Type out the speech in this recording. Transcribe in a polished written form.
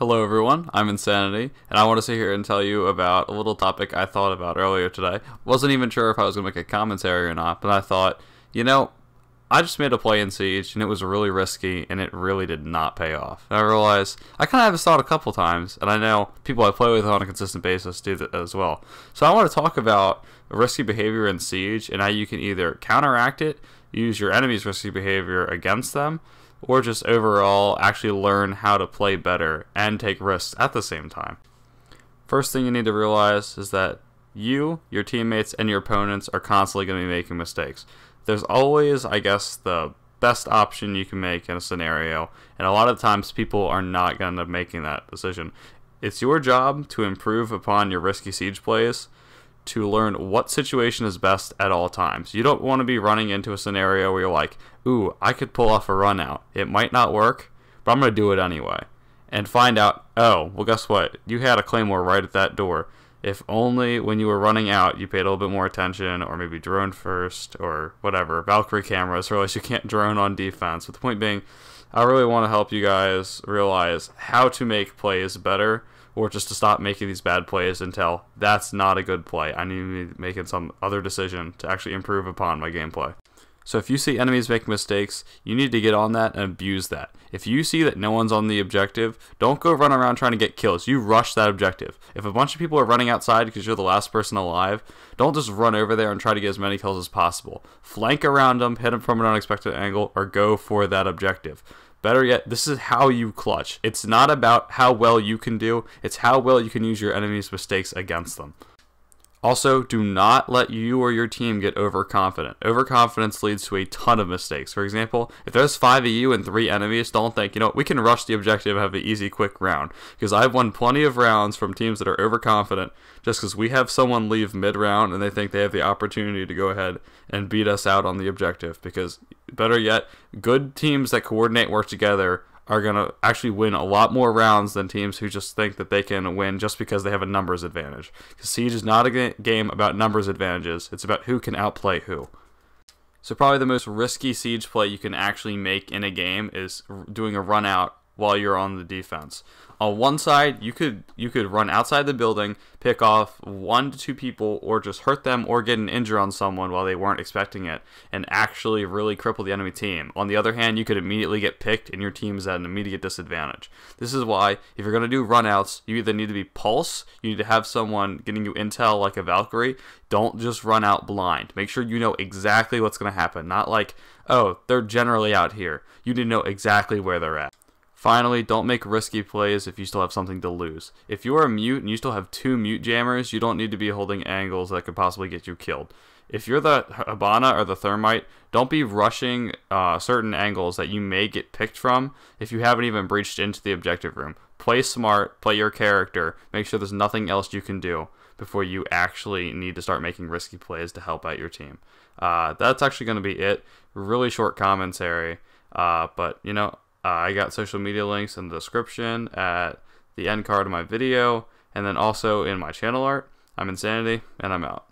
Hello everyone, I'm Insanity, and I want to sit here and tell you about a little topic I thought about earlier today. Wasn't even sure if I was going to make a commentary or not, but I thought, I just made a play in Siege, and it was really risky, and it really did not pay off. And I realized, I kind of have this thought a couple times, and I know people I play with on a consistent basis do that as well. So I want to talk about risky behavior in Siege, and how you can either counteract it, use your enemy's risky behavior against them, or just overall actually learn how to play better and take risks at the same time. First thing you need to realize is that you, your teammates, and your opponents are constantly going to be making mistakes. There's always, I guess, the best option you can make in a scenario, and a lot of times people are not going to end up making that decision. It's your job to improve upon your risky Siege plays, to learn what situation is best at all times. You don't want to be running into a scenario where you're like, ooh, I could pull off a run out. It might not work, but I'm going to do it anyway. And find out, oh, well guess what? You had a claymore right at that door. If only when you were running out you paid a little bit more attention, or maybe drone first, or whatever. Valkyrie cameras, realize you can't drone on defense. But the point being, I really want to help you guys realize how to make plays better, or just to stop making these bad plays until that's not a good play. I need to be making some other decision to actually improve upon my gameplay. So if you see enemies making mistakes, you need to get on that and abuse that. If you see that no one's on the objective, don't go run around trying to get kills. You rush that objective. If a bunch of people are running outside because you're the last person alive, don't just run over there and try to get as many kills as possible. Flank around them, hit them from an unexpected angle, or go for that objective. Better yet, this is how you clutch. It's not about how well you can do, it's how well you can use your enemy's mistakes against them. Also, do not let you or your team get overconfident. Overconfidence leads to a ton of mistakes. For example, if there's 5 of you and 3 enemies, don't think, we can rush the objective and have an easy, quick round. Because I've won plenty of rounds from teams that are overconfident just because we have someone leave mid-round and they think they have the opportunity to go ahead and beat us out on the objective. Because, better yet, good teams that coordinate, work together, are going to actually win a lot more rounds than teams who just think that they can win just because they have a numbers advantage. Because Siege is not a game about numbers advantages, it's about who can outplay who. So probably the most risky Siege play you can actually make in a game is doing a run out while you're on the defense. On one side, you could run outside the building, pick off 1 to 2 people, or just hurt them or get an injury on someone while they weren't expecting it, and actually really cripple the enemy team. On the other hand, you could immediately get picked, and your team is at an immediate disadvantage. This is why, if you're going to do runouts, you either need to be pulse, you need to have someone getting you intel like a Valkyrie. Don't just run out blind. Make sure you know exactly what's going to happen. Not like, oh, they're generally out here. You need to know exactly where they're at. Finally, don't make risky plays if you still have something to lose. If you're a mute and you still have 2 mute jammers, you don't need to be holding angles that could possibly get you killed. If you're the Hibana or the Thermite, don't be rushing certain angles that you may get picked from if you haven't even breached into the objective room. Play smart, play your character, make sure there's nothing else you can do before you actually need to start making risky plays to help out your team. That's actually going to be it. Really short commentary, but I got social media links in the description at the end card of my video, and then also in my channel art. I'm Insanity, and I'm out.